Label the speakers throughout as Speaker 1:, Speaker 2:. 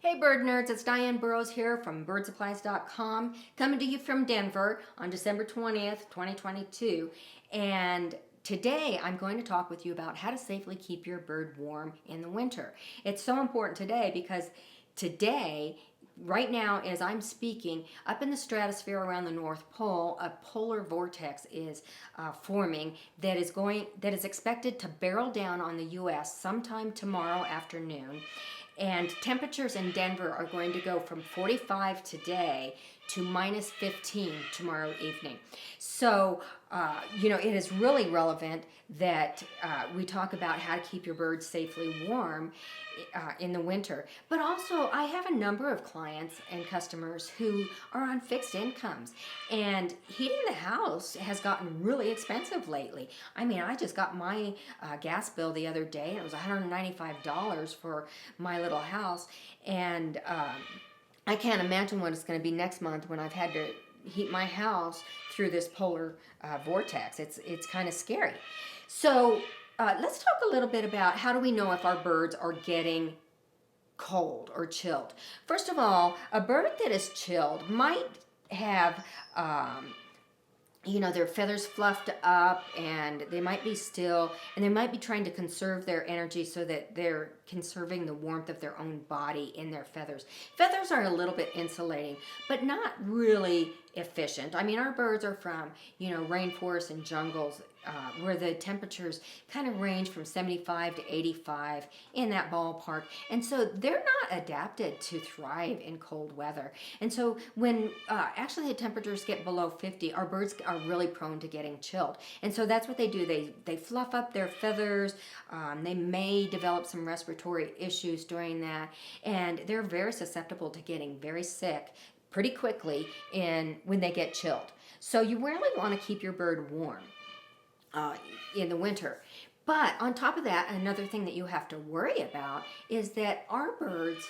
Speaker 1: Hey bird nerds, it's Diane Burrows here from BirdSupplies.com, coming to you from Denver on December 20th, 2022. And today I'm going to talk with you about how to safely keep your bird warm in the winter. It's so important today because today, right now as I'm speaking, up in the stratosphere around the North Pole, a polar vortex is forming that is expected to barrel down on the U.S. sometime tomorrow afternoon. And temperatures in Denver are going to go from 45 today to minus 15 tomorrow evening. So, it is really relevant that we talk about how to keep your birds safely warm in the winter. But also, I have a number of clients and customers who are on fixed incomes, and heating the house has gotten really expensive lately. I mean, I just got my gas bill the other day, and it was $195 for my little house, and I can't imagine what it's going to be next month when I've had to heat my house through this polar vortex. It's kind of scary. So let's talk a little bit about how do we know if our birds are getting cold or chilled. First of all, a bird that is chilled might have their feathers fluffed up, and they might be still, and they might be trying to conserve their energy so that they're conserving the warmth of their own body in their feathers. Feathers are a little bit insulating, but not really efficient. I mean, our birds are from, rainforests and jungles where the temperatures kind of range from 75 to 85 in that ballpark. And so they're not adapted to thrive in cold weather. And so when actually the temperatures get below 50, our birds are really prone to getting chilled. And so that's what they do. They fluff up their feathers. They may develop some respiratory issues during that. And they're very susceptible to getting very sick pretty quickly when they get chilled. So you really want to keep your bird warm in the winter. But on top of that, another thing that you have to worry about is that our birds,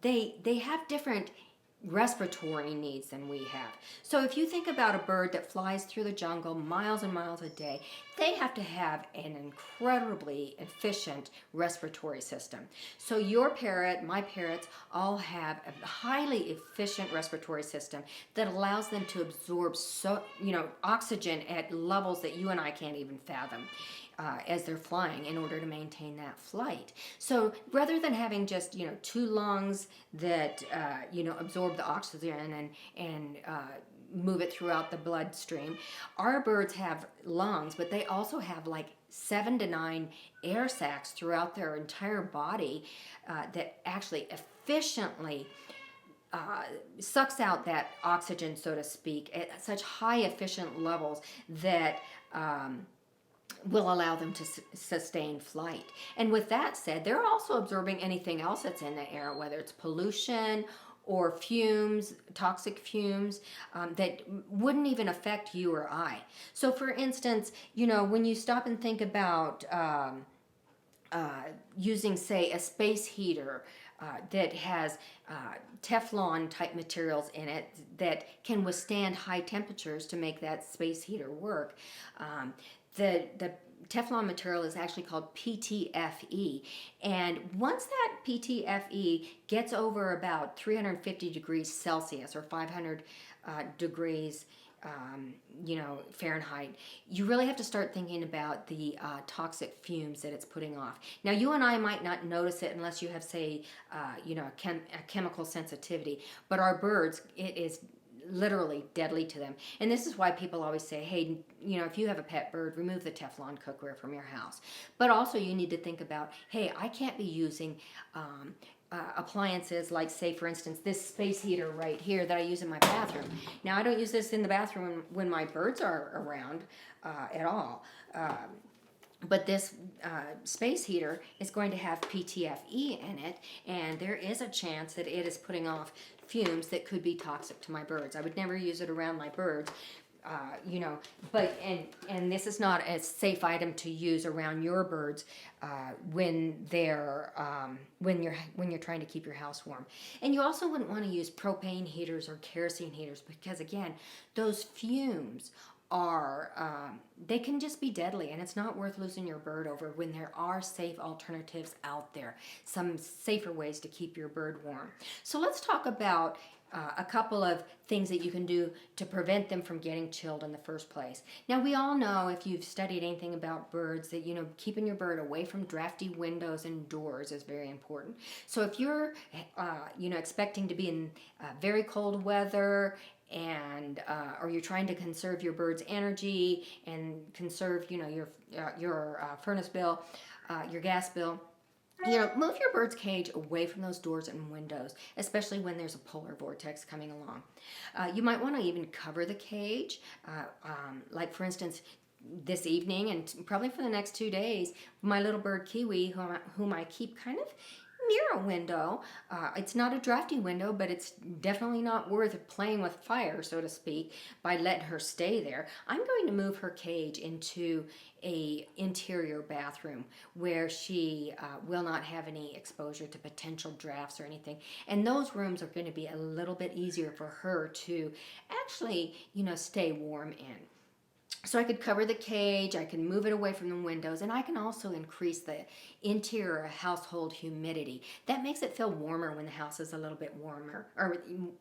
Speaker 1: they have different respiratory needs than we have. So if you think about a bird that flies through the jungle miles and miles a day, they have to have an incredibly efficient respiratory system. So your parrot, my parrots, all have a highly efficient respiratory system that allows them to absorb oxygen at levels that you and I can't even fathom. As they're flying in order to maintain that flight. So rather than having just, two lungs that, absorb the oxygen and move it throughout the bloodstream, our birds have lungs, but they also have like 7 to 9 air sacs throughout their entire body that actually efficiently sucks out that oxygen, so to speak, at such high efficient levels that will allow them to sustain flight. And with that said, they're also absorbing anything else that's in the air, whether it's pollution or fumes, toxic fumes, that wouldn't even affect you or I. So for instance, when you stop and think about using, say, a space heater that has Teflon type materials in it that can withstand high temperatures to make that space heater work. The Teflon material is actually called PTFE, and once that PTFE gets over about 350 degrees Celsius or 500 degrees Fahrenheit, you really have to start thinking about the toxic fumes that it's putting off. Now, you and I might not notice it unless you have, say, a chemical sensitivity, but our birds, it is literally deadly to them. And this is why people always say, hey, if you have a pet bird, remove the Teflon cookware from your house. But also you need to think about, hey, I can't be using appliances like, say, for instance, this space heater right here that I use in my bathroom. Now, I don't use this in the bathroom when my birds are around at all. But this space heater is going to have PTFE in it, and there is a chance that it is putting off fumes that could be toxic to my birds. I would never use it around my birds, but this is not a safe item to use around your birds when they're when you're trying to keep your house warm. And you also wouldn't want to use propane heaters or kerosene heaters because, again, those fumes they can just be deadly, and it's not worth losing your bird over when there are safe alternatives out there, some safer ways to keep your bird warm. So let's talk about a couple of things that you can do to prevent them from getting chilled in the first place. Now, we all know, if you've studied anything about birds, that keeping your bird away from drafty windows and doors is very important. So if you're expecting to be in very cold weather, and or you're trying to conserve your bird's energy and conserve your furnace bill, your gas bill, move your bird's cage away from those doors and windows, especially when there's a polar vortex coming along. You might want to even cover the cage, like for instance, this evening and probably for the next 2 days, my little bird KIWI, whom I keep kind of near a window. It's not a drafty window, but it's definitely not worth playing with fire, so to speak, by letting her stay there. I'm going to move her cage into a interior bathroom where she will not have any exposure to potential drafts or anything. And those rooms are going to be a little bit easier for her to actually, stay warm in. So I could cover the cage, I can move it away from the windows, and I can also increase the interior household humidity. That makes it feel warmer when the house is a little bit warmer, or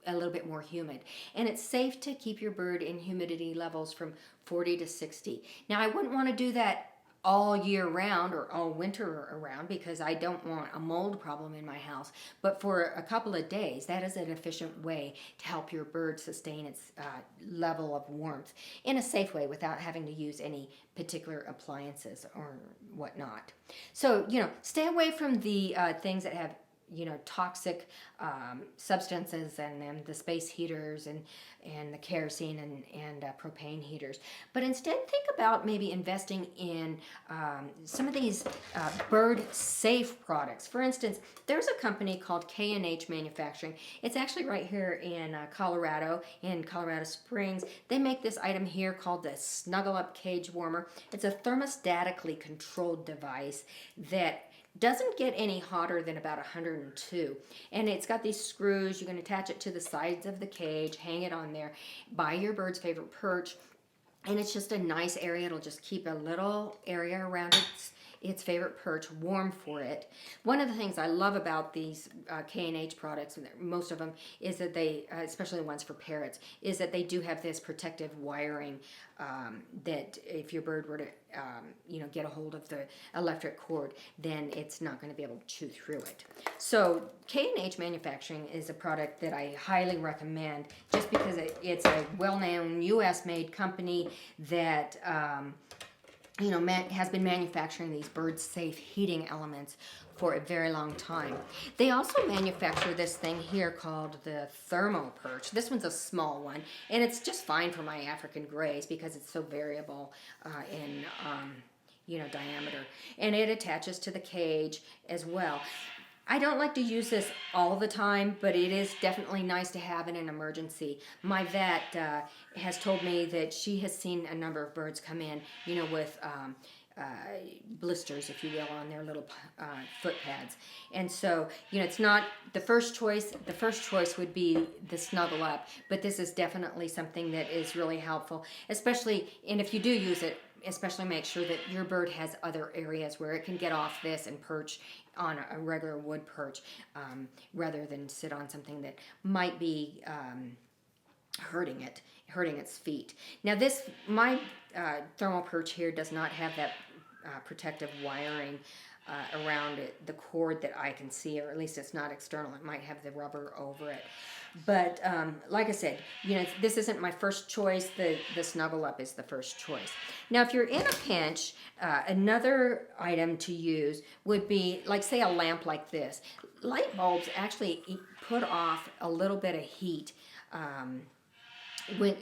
Speaker 1: a little bit more humid. And it's safe to keep your bird in humidity levels from 40 to 60. Now, I wouldn't want to do that all year round or all winter around, because I don't want a mold problem in my house. But for a couple of days, that is an efficient way to help your bird sustain its level of warmth in a safe way without having to use any particular appliances or whatnot. So, stay away from the things that have toxic substances, and then the space heaters and the kerosene and propane heaters. But instead, think about maybe investing in some of these bird safe products. For instance, there's a company called K&H Manufacturing. It's actually right here in Colorado, in Colorado Springs. They make this item here called the Snuggle Up Cage Warmer. It's a thermostatically controlled device that doesn't get any hotter than about 102, and it's got these screws. You can attach it to the sides of the cage, hang it on there by your bird's favorite perch, and it's just a nice area. It'll just keep a little area around its favorite perch warm for it. One of the things I love about these K&H products, and most of them, is that they, especially the ones for parrots, is that they do have this protective wiring that if your bird were to get a hold of the electric cord, then it's not going to be able to chew through it. So K&H Manufacturing is a product that I highly recommend, just because it's a well-known U.S.-made company that has been manufacturing these bird-safe heating elements for a very long time. They also manufacture this thing here called the Thermo Perch. This one's a small one, and it's just fine for my African grays because it's so variable in diameter. And it attaches to the cage as well. I don't like to use this all the time, but it is definitely nice to have in an emergency. My vet has told me that she has seen a number of birds come in, with blisters, if you will, on their little foot pads. And so, it's not the first choice. The first choice would be the Snuggle Up, but this is definitely something that is really helpful, especially, and if you do use it, especially make sure that your bird has other areas where it can get off this and perch on a regular wood perch, rather than sit on something that might be hurting its feet. Now my thermal perch here does not have that protective wiring around it, the cord that I can see, or at least it's not external. It might have the rubber over it. But like I said, this isn't my first choice. The Snuggle Up is the first choice. Now, if you're in a pinch, another item to use would be, like, say, a lamp like this. Light bulbs actually put off a little bit of heat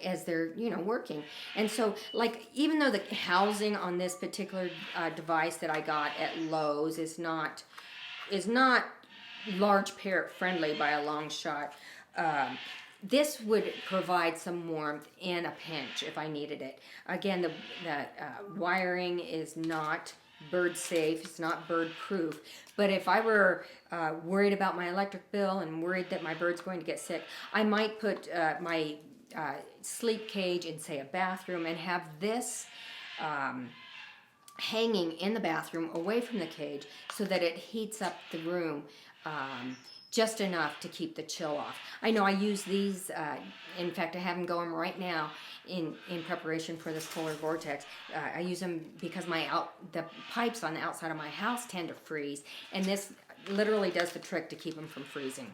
Speaker 1: as they're working. And so, like, even though the housing on this particular device that I got at Lowe's is not large parrot friendly by a long shot, this would provide some warmth in a pinch if I needed it. Again, the wiring is not bird safe, it's not bird proof, but if I were worried about my electric bill and worried that my bird's going to get sick, I might put my sleep cage in, say, a bathroom, and have this hanging in the bathroom away from the cage so that it heats up the room just enough to keep the chill off. I know I use these, in fact I have them going right now in preparation for this polar vortex. I use them because the pipes on the outside of my house tend to freeze, and this literally does the trick to keep them from freezing.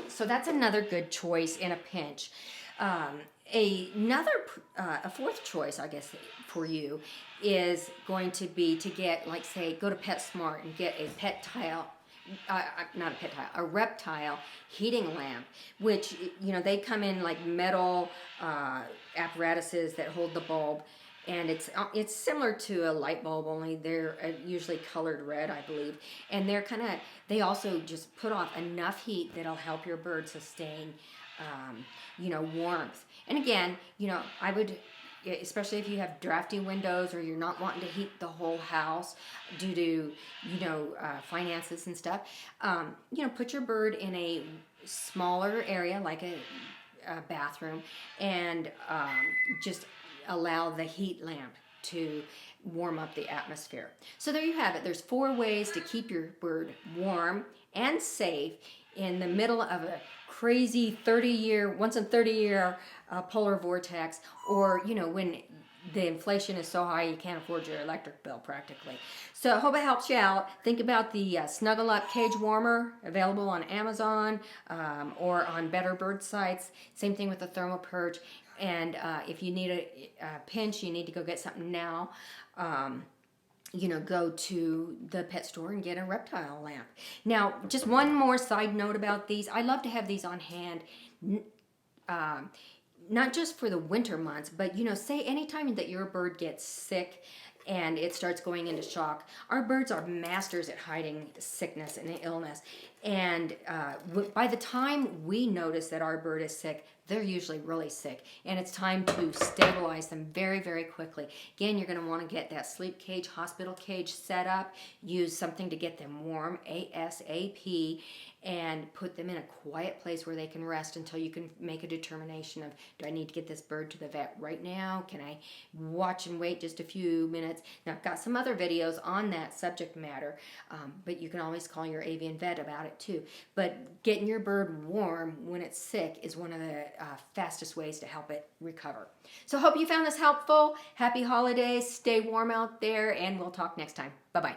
Speaker 1: So that's another good choice in a pinch. A fourth choice, I guess, for you is going to be to get, like, say, go to PetSmart and get a a reptile heating lamp, which, you know, they come in like metal apparatuses that hold the bulb, and it's similar to a light bulb, only they're usually colored red, I believe, and they also just put off enough heat that'll help your bird sustain you know, warmth. And again, you know, I would, especially if you have drafty windows or you're not wanting to heat the whole house due to, you know, finances and stuff, you know, put your bird in a smaller area like a bathroom, and just allow the heat lamp to warm up the atmosphere. So there you have it. There's 4 ways to keep your bird warm and safe in the middle of a crazy once in 30 year polar vortex, or, you know, when the inflation is so high you can't afford your electric bill practically. So I hope it helps you out. Think about the Snuggle Up Cage Warmer, available on Amazon or on Better Bird sites. Same thing with the thermal perch. And if you need a pinch, you need to go get something now. You know, go to the pet store and get a reptile lamp. Now, just one more side note about these. I love to have these on hand, not just for the winter months, but, you know, say anytime that your bird gets sick and it starts going into shock. Our birds are masters at hiding sickness and illness. And by the time we notice that our bird is sick, they're usually really sick, and it's time to stabilize them very, very quickly. Again, you're going to want to get that sleep cage, hospital cage set up, use something to get them warm ASAP, and put them in a quiet place where they can rest until you can make a determination of, do I need to get this bird to the vet right now? Can I watch and wait just a few minutes? Now, I've got some other videos on that subject matter, but you can always call your avian vet about it too. But getting your bird warm when it's sick is one of the fastest ways to help it recover. So hope you found this helpful. Happy holidays, stay warm out there, and we'll talk next time. Bye-bye.